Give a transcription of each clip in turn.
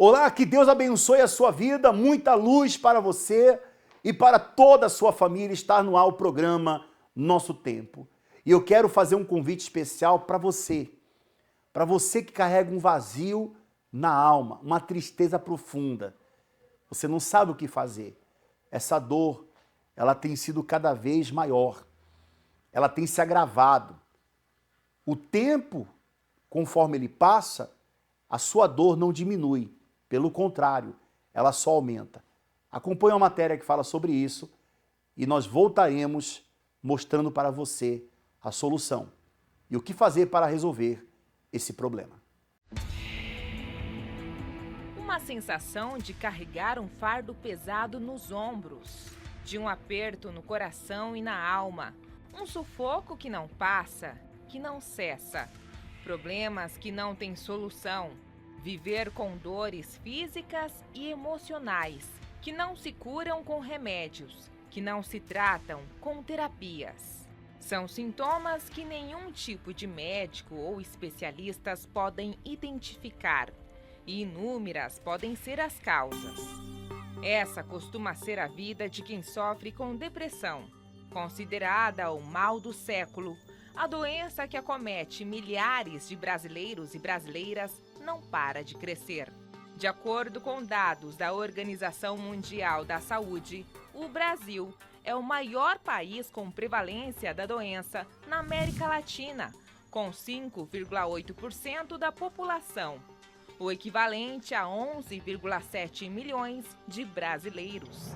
Olá, que Deus abençoe a sua vida, muita luz para você e para toda a sua família. Estar no ar o programa Nosso Tempo. E eu quero fazer um convite especial para você que carrega um vazio na alma, uma tristeza profunda. Você não sabe o que fazer. Essa dor, ela tem sido cada vez maior. Ela tem se agravado. O tempo, conforme ele passa, a sua dor não diminui. Pelo contrário, ela só aumenta. Acompanhe uma matéria que fala sobre isso e nós voltaremos mostrando para você a solução e o que fazer para resolver esse problema. Uma sensação de carregar um fardo pesado nos ombros, de um aperto no coração e na alma, um sufoco que não passa, que não cessa, problemas que não têm solução. Viver com dores físicas e emocionais, que não se curam com remédios, que não se tratam com terapias. São sintomas que nenhum tipo de médico ou especialistas podem identificar, e inúmeras podem ser as causas. Essa costuma ser a vida de quem sofre com depressão, considerada o mal do século, a doença que acomete milhares de brasileiros e brasileiras não para de crescer. De acordo com dados da Organização Mundial da Saúde, o Brasil é o maior país com prevalência da doença na América Latina, com 5,8% da população, o equivalente a 11,7 milhões de brasileiros.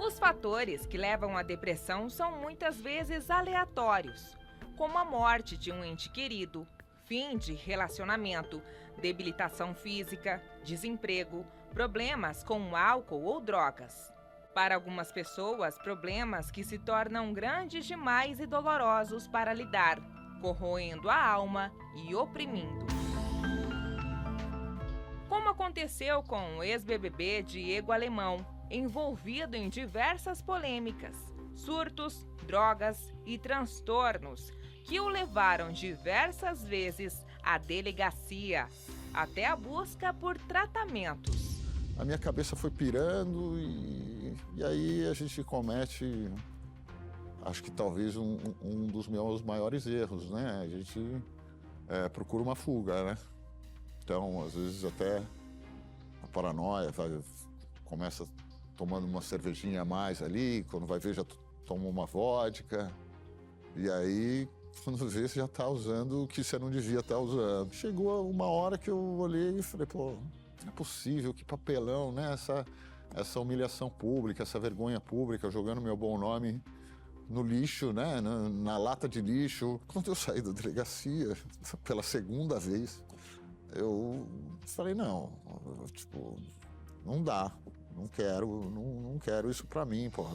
Os fatores que levam à depressão são muitas vezes aleatórios, como a morte de um ente querido, fim de relacionamento, debilitação física, desemprego, problemas com álcool ou drogas. Para algumas pessoas, problemas que se tornam grandes demais e dolorosos para lidar, corroendo a alma e oprimindo. Como aconteceu com o ex-BBB Diego Alemão, envolvido em diversas polêmicas, surtos, drogas e transtornos que o levaram diversas vezes à delegacia, até a busca por tratamentos. A minha cabeça foi pirando e aí a gente comete, acho que talvez um dos meus maiores erros, né? A gente procura uma fuga, né? Então, às vezes até a paranoia, começa tomando uma cervejinha a mais ali, quando vai ver já toma uma vodka, e aí quando vê você já tá usando o que você não devia estar usando. Chegou uma hora que eu olhei e falei, pô, não é possível, que papelão, né? Essa humilhação pública, essa vergonha pública, jogando meu bom nome no lixo, né? Na lata de lixo. Quando eu saí da delegacia, pela segunda vez, eu falei, não, tipo, não dá. Não quero isso pra mim, porra.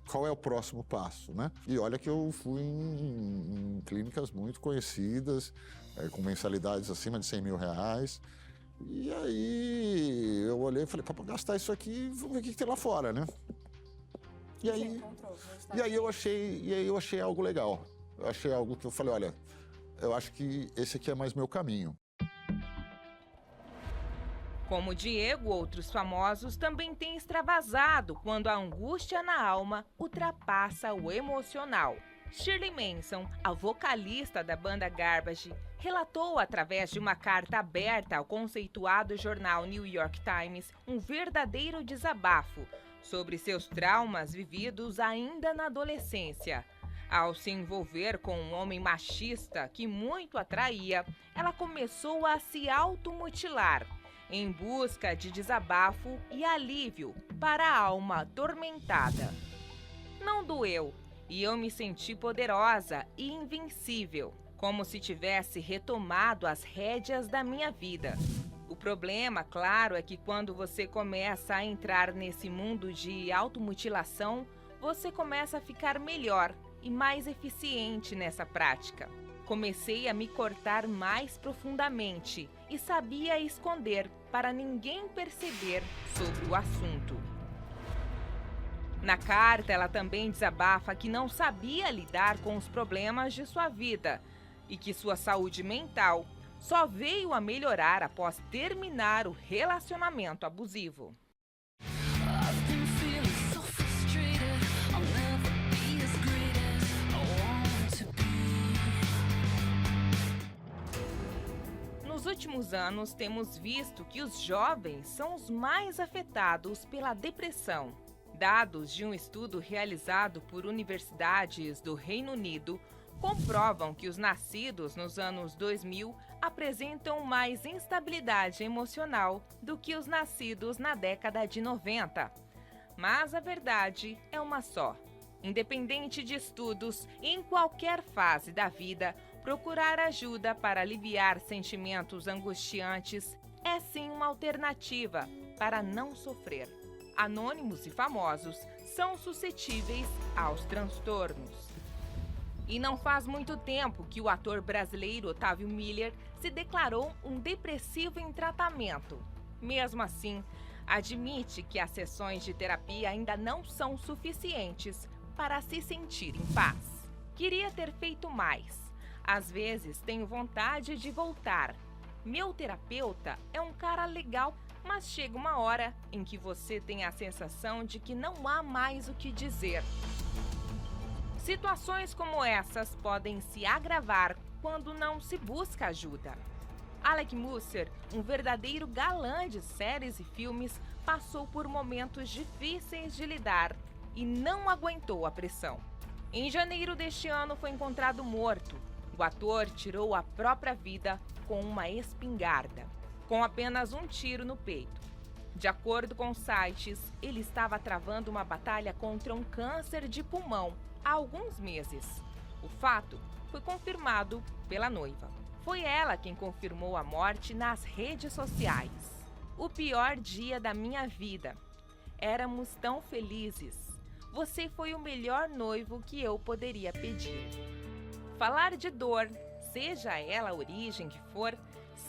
Qual é o próximo passo, né? E olha que eu fui em clínicas muito conhecidas, com mensalidades acima de 100 mil reais. E aí eu olhei e falei, para gastar isso aqui, vamos ver o que tem lá fora, né? E aí eu achei algo legal. Eu achei algo que eu falei, olha, eu acho que esse aqui é mais meu caminho. Como Diego, outros famosos também têm extravasado quando a angústia na alma ultrapassa o emocional. Shirley Manson, a vocalista da banda Garbage, relatou através de uma carta aberta ao conceituado jornal New York Times um verdadeiro desabafo sobre seus traumas vividos ainda na adolescência. Ao se envolver com um homem machista que muito atraía, ela começou a se automutilar, em busca de desabafo e alívio para a alma atormentada. Não doeu, e eu me senti poderosa e invencível, como se tivesse retomado as rédeas da minha vida. O problema, claro, é que quando você começa a entrar nesse mundo de automutilação, você começa a ficar melhor e mais eficiente nessa prática. Comecei a me cortar mais profundamente e sabia esconder para ninguém perceber sobre o assunto. Na carta, ela também desabafa que não sabia lidar com os problemas de sua vida e que sua saúde mental só veio a melhorar após terminar o relacionamento abusivo. Nos últimos anos, temos visto que os jovens são os mais afetados pela depressão. Dados de um estudo realizado por universidades do Reino Unido comprovam que os nascidos nos anos 2000 apresentam mais instabilidade emocional do que os nascidos na década de 90. Mas a verdade é uma só. Independente de estudos, em qualquer fase da vida, procurar ajuda para aliviar sentimentos angustiantes é sim uma alternativa para não sofrer. Anônimos e famosos são suscetíveis aos transtornos. E não faz muito tempo que o ator brasileiro Otávio Miller se declarou um depressivo em tratamento. Mesmo assim, admite que as sessões de terapia ainda não são suficientes para se sentir em paz. Queria ter feito mais. Às vezes tenho vontade de voltar. Meu terapeuta é um cara legal, mas chega uma hora em que você tem a sensação de que não há mais o que dizer. Situações como essas podem se agravar quando não se busca ajuda. Alec Musser, um verdadeiro galã de séries e filmes, passou por momentos difíceis de lidar e não aguentou a pressão. Em janeiro deste ano foi encontrado morto. O ator tirou a própria vida com uma espingarda, com apenas um tiro no peito. De acordo com sites, ele estava travando uma batalha contra um câncer de pulmão há alguns meses. O fato foi confirmado pela noiva. Foi ela quem confirmou a morte nas redes sociais. O pior dia da minha vida. Éramos tão felizes. Você foi o melhor noivo que eu poderia pedir. Falar de dor, seja ela a origem que for,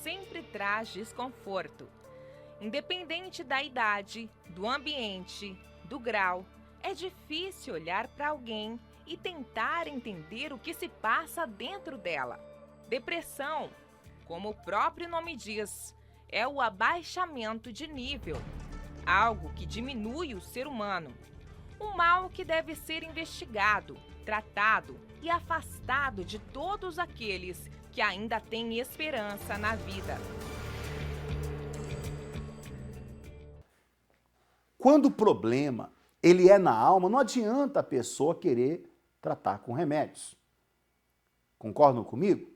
sempre traz desconforto. Independente da idade, do ambiente, do grau, é difícil olhar para alguém e tentar entender o que se passa dentro dela. Depressão, como o próprio nome diz, é o abaixamento de nível, algo que diminui o ser humano. Um mal que deve ser investigado, tratado e afastado de todos aqueles que ainda têm esperança na vida. Quando o problema ele é na alma, não adianta a pessoa querer tratar com remédios. Concordam comigo?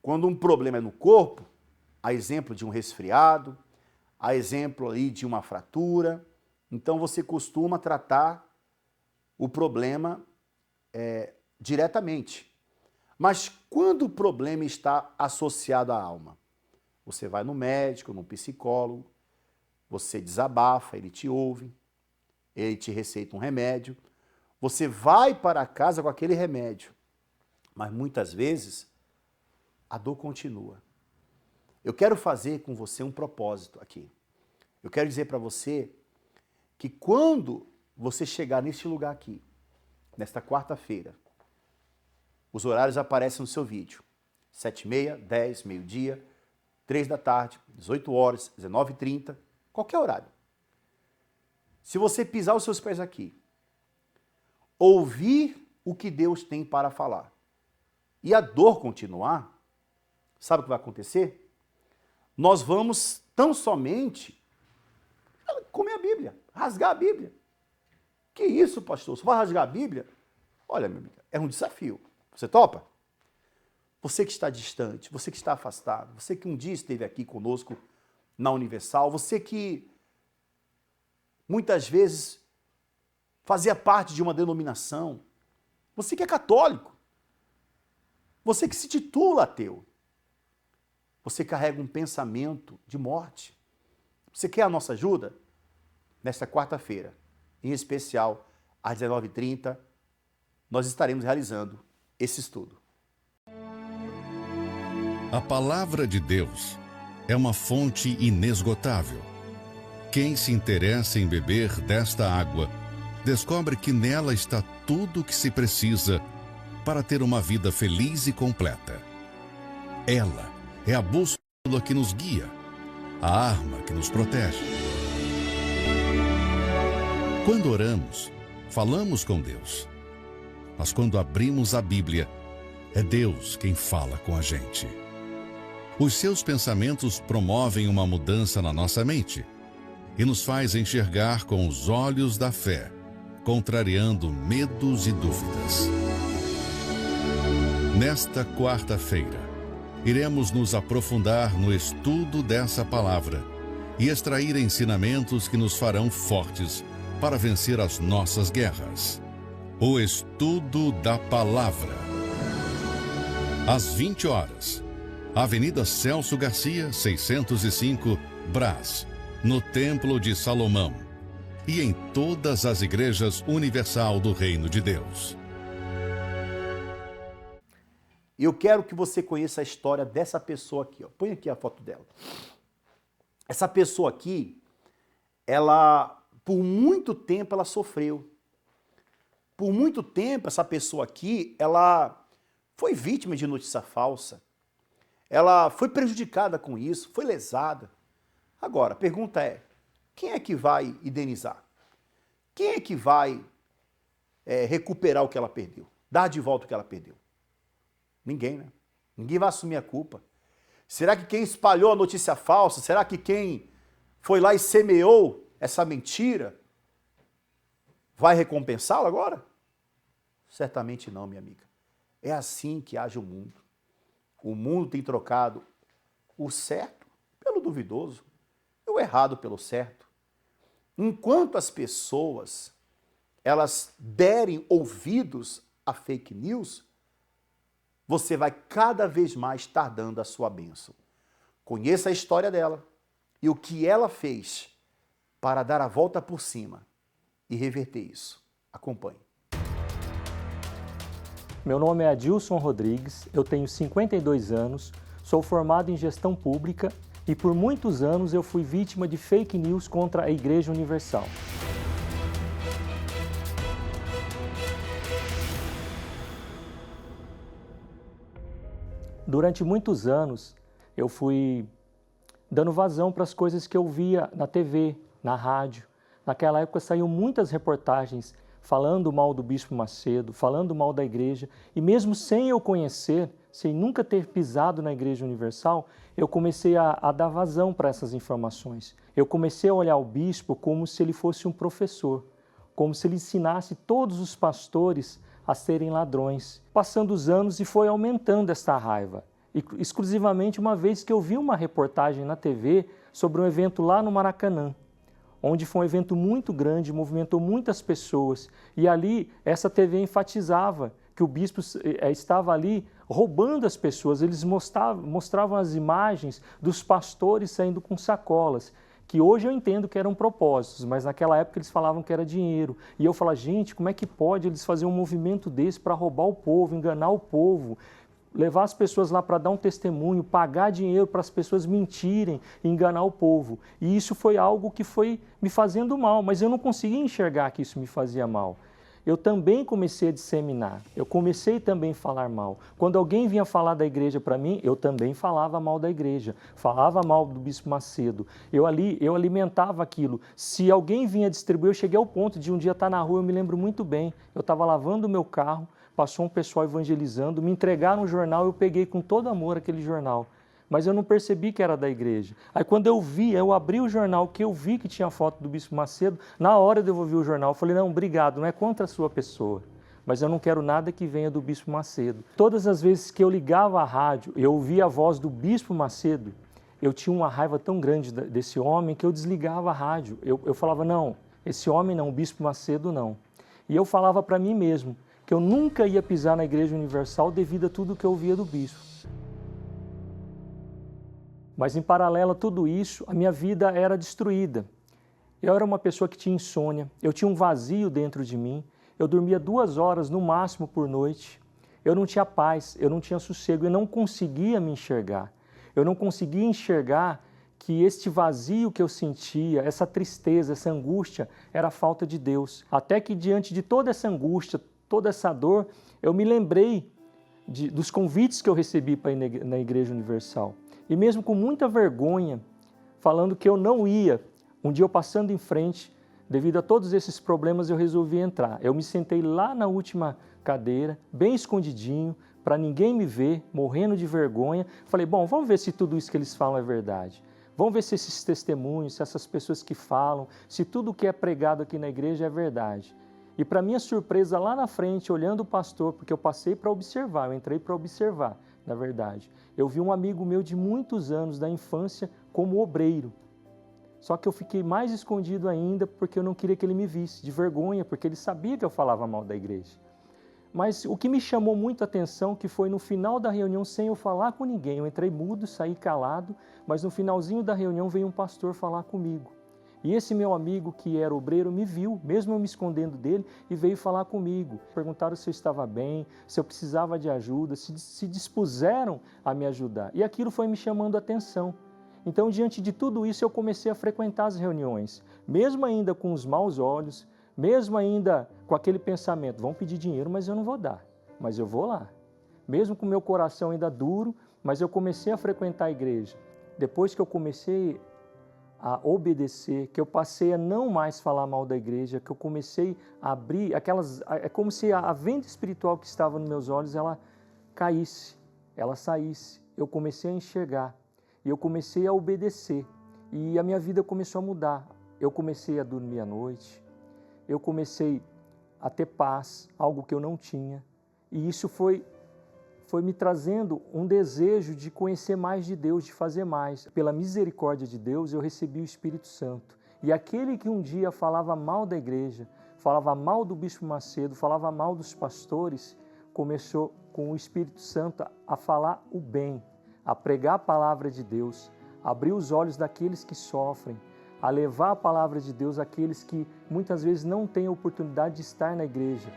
Quando um problema é no corpo, a exemplo de um resfriado, a exemplo aí de uma fratura, então você costuma tratar o problema diretamente. Mas quando o problema está associado à alma, você vai no médico, no psicólogo, você desabafa, ele te ouve, ele te receita um remédio, você vai para casa com aquele remédio, mas muitas vezes a dor continua. Eu quero fazer com você um propósito aqui. Eu quero dizer para você que quando você chegar neste lugar aqui, nesta quarta-feira, os horários aparecem no seu vídeo. 7h30, 10, meio-dia, 3 da tarde, 18 horas, 19h30, qualquer horário. Se você pisar os seus pés aqui, ouvir o que Deus tem para falar e a dor continuar, sabe o que vai acontecer? Nós vamos tão somente comer a Bíblia, rasgar a Bíblia. Que isso, pastor? Você vai rasgar a Bíblia? Olha, minha amiga, é um desafio. Você topa? Você que está distante, você que está afastado, você que um dia esteve aqui conosco na Universal, você que muitas vezes fazia parte de uma denominação, você que é católico, você que se titula ateu, você carrega um pensamento de morte. Você quer a nossa ajuda? Nesta quarta-feira, em especial às 19h30, nós estaremos realizando esse estudo. A palavra de Deus é uma fonte inesgotável. Quem se interessa em beber desta água, descobre que nela está tudo o que se precisa para ter uma vida feliz e completa. Ela É a bússola que nos guia, a arma que nos protege. Quando oramos, falamos com Deus. Mas quando abrimos a Bíblia, é Deus quem fala com a gente. Os seus pensamentos promovem uma mudança na nossa mente e nos faz enxergar com os olhos da fé, contrariando medos e dúvidas. Nesta quarta-feira, iremos nos aprofundar no estudo dessa palavra e extrair ensinamentos que nos farão fortes para vencer as nossas guerras. O estudo da palavra. Às 20 horas, Avenida Celso Garcia, 605, Brás, no Templo de Salomão e em todas as igrejas universal do Reino de Deus. Eu quero que você conheça a história dessa pessoa aqui, ó. Põe aqui a foto dela. Essa pessoa aqui, ela, por muito tempo, ela sofreu. Por muito tempo, essa pessoa aqui, ela foi vítima de notícia falsa. Ela foi prejudicada com isso, foi lesada. Agora, a pergunta é, quem é que vai indenizar? Quem é que vai recuperar o que ela perdeu? Dar de volta o que ela perdeu? Ninguém, né? Ninguém vai assumir a culpa. Será que quem espalhou a notícia falsa, será que quem foi lá e semeou essa mentira vai recompensá-la agora? Certamente não, minha amiga. É assim que age o mundo. O mundo tem trocado o certo pelo duvidoso e o errado pelo certo. Enquanto as pessoas elas derem ouvidos a fake news, você vai cada vez mais estar dando a sua bênção. Conheça a história dela e o que ela fez para dar a volta por cima e reverter isso. Acompanhe. Meu nome é Adilson Rodrigues, eu tenho 52 anos, sou formado em gestão pública e por muitos anos eu fui vítima de fake news contra a Igreja Universal. Durante muitos anos eu fui dando vazão para as coisas que eu via na TV, na rádio. Naquela época saíam muitas reportagens falando mal do Bispo Macedo, falando mal da igreja, e mesmo sem eu conhecer, sem nunca ter pisado na Igreja Universal, eu comecei a dar vazão para essas informações. Eu comecei a olhar o bispo como se ele fosse um professor, como se ele ensinasse todos os pastores a serem ladrões. Passando os anos e foi aumentando esta raiva. E, exclusivamente uma vez que eu vi uma reportagem na TV sobre um evento lá no Maracanã, onde foi um evento muito grande, movimentou muitas pessoas. E ali, essa TV enfatizava que o bispo estava ali roubando as pessoas. Eles mostravam as imagens dos pastores saindo com sacolas, que hoje eu entendo que eram propósitos, mas naquela época eles falavam que era dinheiro. E eu falava, gente, como é que pode eles fazerem um movimento desse para roubar o povo, enganar o povo? Levar as pessoas lá para dar um testemunho, pagar dinheiro para as pessoas mentirem, enganar o povo. E isso foi algo que foi me fazendo mal, mas eu não conseguia enxergar que isso me fazia mal. Eu também comecei a disseminar, eu comecei também a falar mal. Quando alguém vinha falar da igreja para mim, eu também falava mal da igreja, falava mal do Bispo Macedo. Eu alimentava aquilo. Se alguém vinha distribuir, eu cheguei ao ponto de um dia estar na rua, eu me lembro muito bem, eu estava lavando o meu carro, passou um pessoal evangelizando, me entregaram um jornal, eu peguei com todo amor aquele jornal, mas eu não percebi que era da igreja. Aí quando eu abri o jornal, que eu vi que tinha foto do Bispo Macedo, na hora eu devolvi o jornal, eu falei, não, obrigado, não é contra a sua pessoa, mas eu não quero nada que venha do Bispo Macedo. Todas as vezes que eu ligava a rádio, eu ouvia a voz do Bispo Macedo, eu tinha uma raiva tão grande desse homem que eu desligava a rádio. Eu falava, não, esse homem não, o Bispo Macedo não. E eu falava para mim mesmo, que eu nunca ia pisar na Igreja Universal devido a tudo que eu ouvia do bispo. Mas em paralelo a tudo isso, a minha vida era destruída. Eu era uma pessoa que tinha insônia, eu tinha um vazio dentro de mim, eu dormia 2 horas no máximo por noite, eu não tinha paz, eu não tinha sossego, eu não conseguia me enxergar. Eu não conseguia enxergar que este vazio que eu sentia, essa tristeza, essa angústia, era a falta de Deus. Até que diante de toda essa angústia, toda essa dor, eu me lembrei dos convites que eu recebi para ir na Igreja Universal. E mesmo com muita vergonha, falando que eu não ia, um dia eu passando em frente, devido a todos esses problemas, eu resolvi entrar. Eu me sentei lá na última cadeira, bem escondidinho, para ninguém me ver, morrendo de vergonha. Falei, bom, vamos ver se tudo isso que eles falam é verdade. Vamos ver se esses testemunhos, se essas pessoas que falam, se tudo o que é pregado aqui na igreja é verdade. E para minha surpresa, lá na frente, olhando o pastor, porque eu passei para observar, eu entrei para observar, na verdade. Eu vi um amigo meu de muitos anos, da infância, como obreiro. Só que eu fiquei mais escondido ainda porque eu não queria que ele me visse, de vergonha, porque ele sabia que eu falava mal da igreja. Mas o que me chamou muito a atenção, que foi no final da reunião, sem eu falar com ninguém, eu entrei mudo, saí calado, mas no finalzinho da reunião veio um pastor falar comigo. E esse meu amigo, que era obreiro, me viu, mesmo eu me escondendo dele, e veio falar comigo. Perguntaram se eu estava bem, se eu precisava de ajuda, se dispuseram a me ajudar. E aquilo foi me chamando a atenção. Então, diante de tudo isso, eu comecei a frequentar as reuniões, mesmo ainda com os maus olhos, mesmo ainda com aquele pensamento, vão pedir dinheiro, mas eu não vou dar, mas eu vou lá. Mesmo com o meu coração ainda duro, mas eu comecei a frequentar a igreja. Depois que eu comecei a obedecer, que eu passei a não mais falar mal da igreja, que eu comecei a abrir aquelas... É como se a venda espiritual que estava nos meus olhos, ela caísse, ela saísse. Eu comecei a enxergar e eu comecei a obedecer. E a minha vida começou a mudar. Eu comecei a dormir à noite, eu comecei a ter paz, algo que eu não tinha. E isso foi me trazendo um desejo de conhecer mais de Deus, de fazer mais. Pela misericórdia de Deus, eu recebi o Espírito Santo. E aquele que um dia falava mal da igreja, falava mal do Bispo Macedo, falava mal dos pastores, começou com o Espírito Santo a falar o bem, a pregar a palavra de Deus, a abrir os olhos daqueles que sofrem, a levar a palavra de Deus àqueles que muitas vezes não têm a oportunidade de estar na igreja.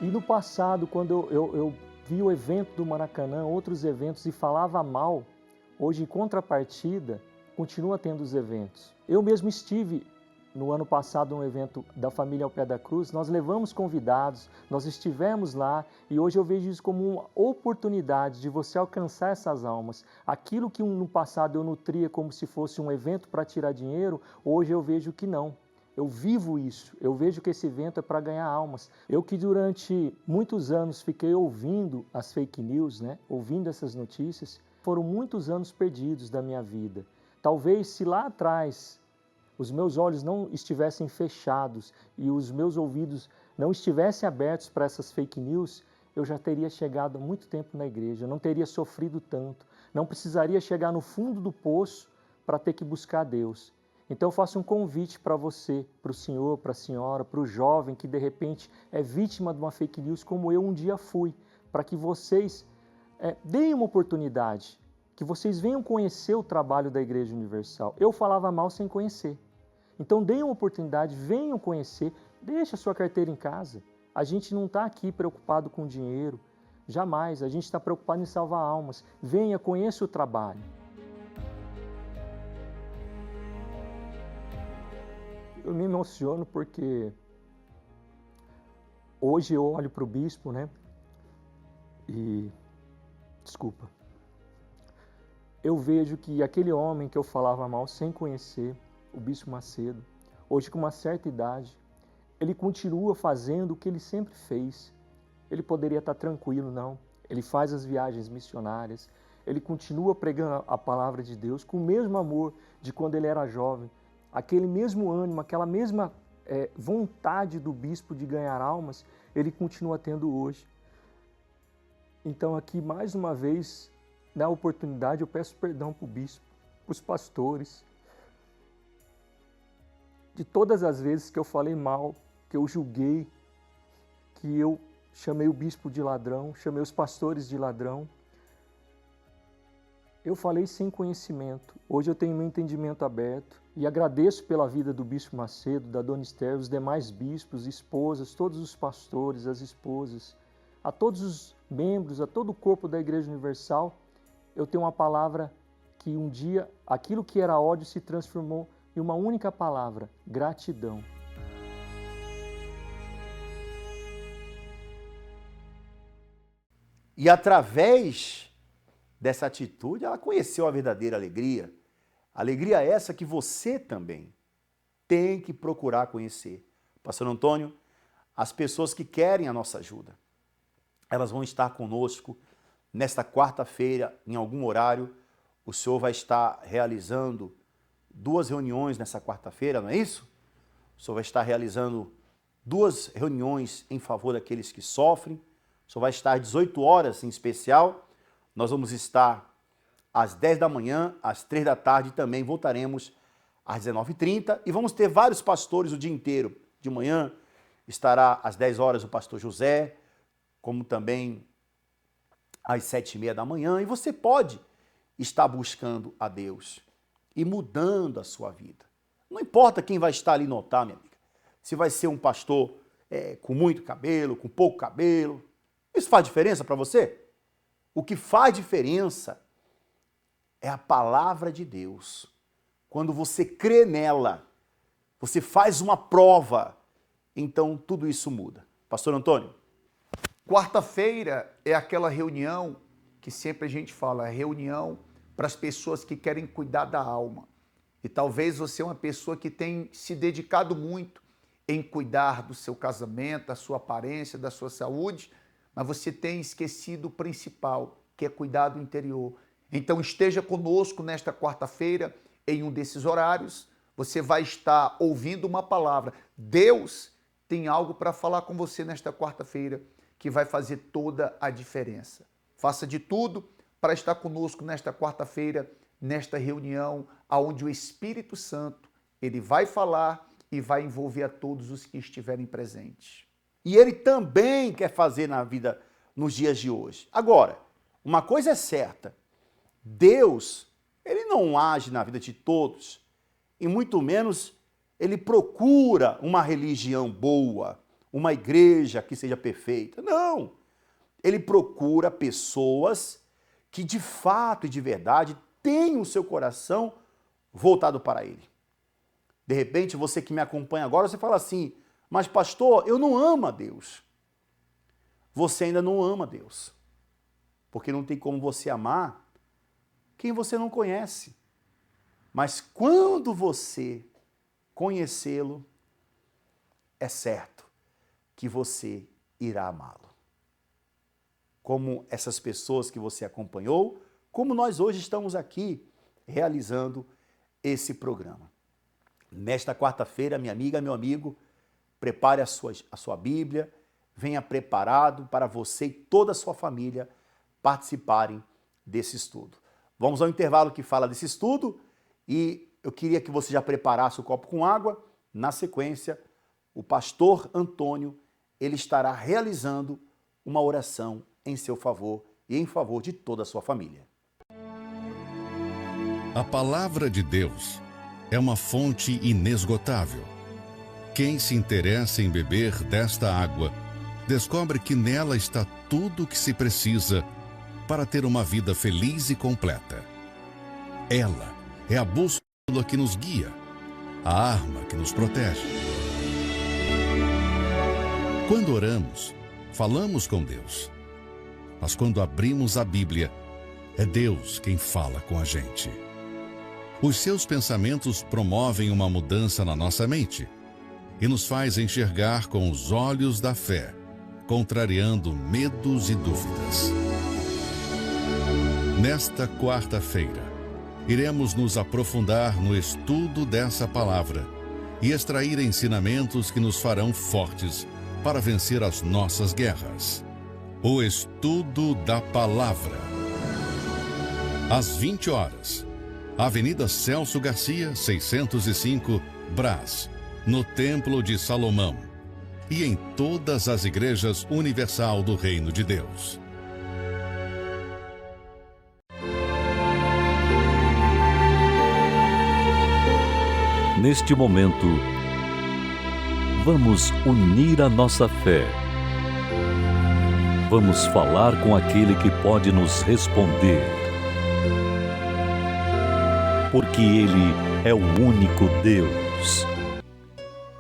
E no passado, quando eu vi o evento do Maracanã, outros eventos, e falava mal, hoje, em contrapartida, continua tendo os eventos. Eu mesmo estive no ano passado num evento da família ao pé da cruz, nós levamos convidados, nós estivemos lá e hoje eu vejo isso como uma oportunidade de você alcançar essas almas. Aquilo que no passado eu nutria como se fosse um evento para tirar dinheiro, hoje eu vejo que não. Eu vivo isso, eu vejo que esse evento é para ganhar almas. Eu que durante muitos anos fiquei ouvindo as fake news, ouvindo essas notícias, foram muitos anos perdidos da minha vida. Talvez se lá atrás os meus olhos não estivessem fechados e os meus ouvidos não estivessem abertos para essas fake news, eu já teria chegado há muito tempo na igreja, não teria sofrido tanto, não precisaria chegar no fundo do poço para ter que buscar Deus. Então eu faço um convite para você, para o senhor, para a senhora, para o jovem que de repente é vítima de uma fake news como eu um dia fui, para que vocês deem uma oportunidade, que vocês venham conhecer o trabalho da Igreja Universal. Eu falava mal sem conhecer. Então deem uma oportunidade, venham conhecer, deixe a sua carteira em casa. A gente não está aqui preocupado com dinheiro, jamais. A gente está preocupado em salvar almas. Venha, conheça o trabalho. Eu me emociono porque hoje eu olho para o bispo, Desculpa. Eu vejo que aquele homem que eu falava mal sem conhecer, o Bispo Macedo, hoje com uma certa idade, ele continua fazendo o que ele sempre fez. Ele poderia estar tranquilo, não. Ele faz as viagens missionárias, ele continua pregando a palavra de Deus com o mesmo amor de quando ele era jovem, aquele mesmo ânimo, aquela mesma vontade do bispo de ganhar almas, ele continua tendo hoje. Então aqui, mais uma vez, na oportunidade, eu peço perdão para o bispo, para os pastores, de todas as vezes que eu falei mal, que eu julguei, que eu chamei o bispo de ladrão, chamei os pastores de ladrão. Eu falei sem conhecimento. Hoje eu tenho meu entendimento aberto e agradeço pela vida do Bispo Macedo, da Dona Esther, os demais bispos, esposas, todos os pastores, as esposas, a todos os membros, a todo o corpo da Igreja Universal. Eu tenho uma palavra que um dia, aquilo que era ódio se transformou em uma única palavra: gratidão. E através dessa atitude, ela conheceu a verdadeira alegria. Alegria essa que você também tem que procurar conhecer. Pastor Antônio, as pessoas que querem a nossa ajuda, elas vão estar conosco nesta quarta-feira, em algum horário. O senhor vai estar realizando 2 reuniões nessa quarta-feira, não é isso? O senhor vai estar realizando 2 reuniões em favor daqueles que sofrem. O senhor vai estar às 18 horas em especial. Nós vamos estar às 10 da manhã, às 3 da tarde e também voltaremos às 19h30. E vamos ter vários pastores o dia inteiro. De manhã estará às 10 horas o pastor José, como também às 7h30 da manhã. E você pode estar buscando a Deus e mudando a sua vida. Não importa quem vai estar ali no altar, minha amiga. Se vai ser um pastor com muito cabelo, com pouco cabelo. Isso faz diferença para você? O que faz diferença é a palavra de Deus. Quando você crê nela, você faz uma prova, então tudo isso muda. Pastor Antônio? Quarta-feira é aquela reunião que sempre a gente fala, reunião para as pessoas que querem cuidar da alma. E talvez você é uma pessoa que tem se dedicado muito em cuidar do seu casamento, da sua aparência, da sua saúde, mas você tem esquecido o principal, que é cuidar do interior. Então esteja conosco nesta quarta-feira, em um desses horários, você vai estar ouvindo uma palavra. Deus tem algo para falar com você nesta quarta-feira que vai fazer toda a diferença. Faça de tudo para estar conosco nesta quarta-feira, nesta reunião, onde o Espírito Santo ele vai falar e vai envolver a todos os que estiverem presentes. E ele também quer fazer na vida nos dias de hoje. Agora, uma coisa é certa, Deus, ele não age na vida de todos, e muito menos ele procura uma religião boa, uma igreja que seja perfeita. Não! Ele procura pessoas que de fato e de verdade têm o seu coração voltado para ele. De repente, você que me acompanha agora, você fala assim, mas pastor, eu não amo a Deus. Você ainda não ama a Deus. Porque não tem como você amar quem você não conhece. Mas quando você conhecê-lo, é certo que você irá amá-lo. Como essas pessoas que você acompanhou, como nós hoje estamos aqui realizando esse programa. Nesta quarta-feira, minha amiga, meu amigo, prepare a sua Bíblia, venha preparado para você e toda a sua família participarem desse estudo. Vamos ao intervalo que fala desse estudo e eu queria que você já preparasse o copo com água. Na sequência, o pastor Antônio, ele estará realizando uma oração em seu favor e em favor de toda a sua família. A palavra de Deus é uma fonte inesgotável. Quem se interessa em beber desta água, descobre que nela está tudo o que se precisa para ter uma vida feliz e completa. Ela é a bússola que nos guia, a arma que nos protege. Quando oramos, falamos com Deus. Mas quando abrimos a Bíblia, é Deus quem fala com a gente. Os seus pensamentos promovem uma mudança na nossa mente e nos faz enxergar com os olhos da fé, contrariando medos e dúvidas. Nesta quarta-feira, iremos nos aprofundar no estudo dessa palavra e extrair ensinamentos que nos farão fortes para vencer as nossas guerras. O estudo da palavra. Às 20 horas, Avenida Celso Garcia, 605, Brás, no Templo de Salomão e em todas as igrejas universal do Reino de Deus. Neste momento, vamos unir a nossa fé. Vamos falar com aquele que pode nos responder. Porque Ele é o único Deus.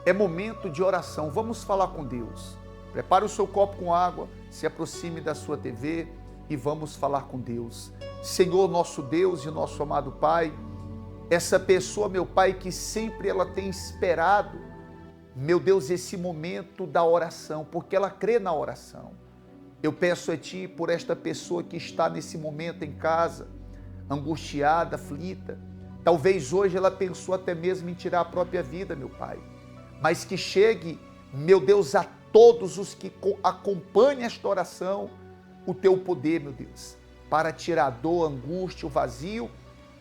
É momento de oração, vamos falar com Deus. Prepare o seu copo com água, se aproxime da sua TV, e vamos falar com Deus. Senhor, nosso Deus e nosso amado Pai, essa pessoa, meu Pai, que sempre ela tem esperado, meu Deus, esse momento da oração, porque ela crê na oração. Eu peço a Ti por esta pessoa que está nesse momento em casa, angustiada, aflita. Talvez hoje ela pensou até mesmo em tirar a própria vida, meu Pai. Mas que chegue, meu Deus, a todos os que acompanham esta oração, o Teu poder, meu Deus, para tirar a dor, a angústia, o vazio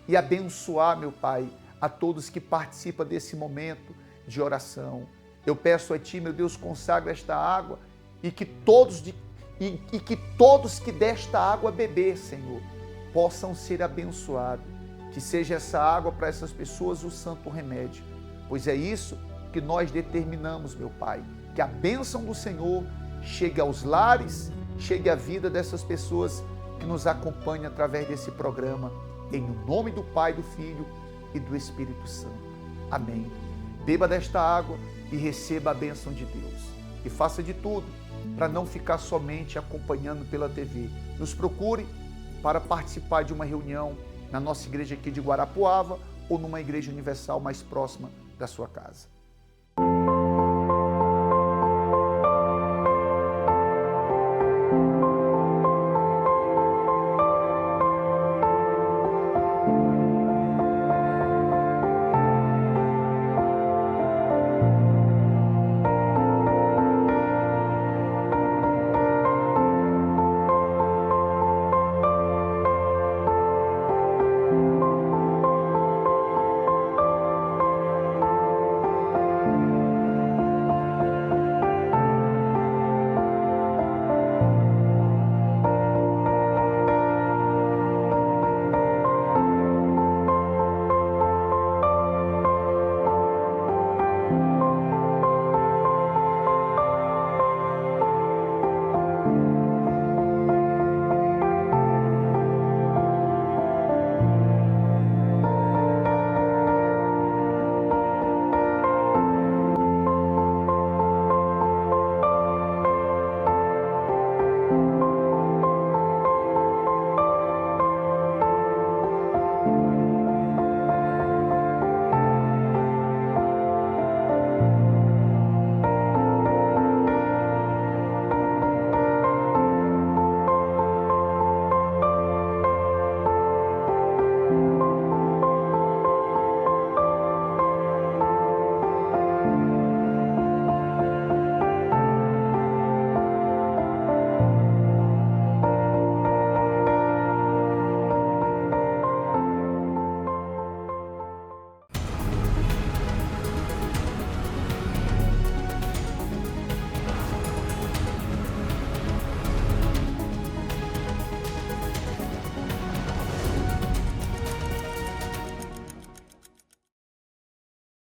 e abençoar, meu Pai, a todos que participam desse momento de oração. Eu peço a Ti, meu Deus, consagra esta água e que todos que desta água beber, Senhor, possam ser abençoados. Que seja essa água para essas pessoas o santo remédio, pois é isso que nós determinamos, meu Pai, que a bênção do Senhor chegue aos lares, chegue à vida dessas pessoas que nos acompanham através desse programa, em nome do Pai, do Filho e do Espírito Santo. Amém. Beba desta água e receba a bênção de Deus. E faça de tudo para não ficar somente acompanhando pela TV. Nos procure para participar de uma reunião na nossa igreja aqui de Guarapuava ou numa igreja universal mais próxima da sua casa.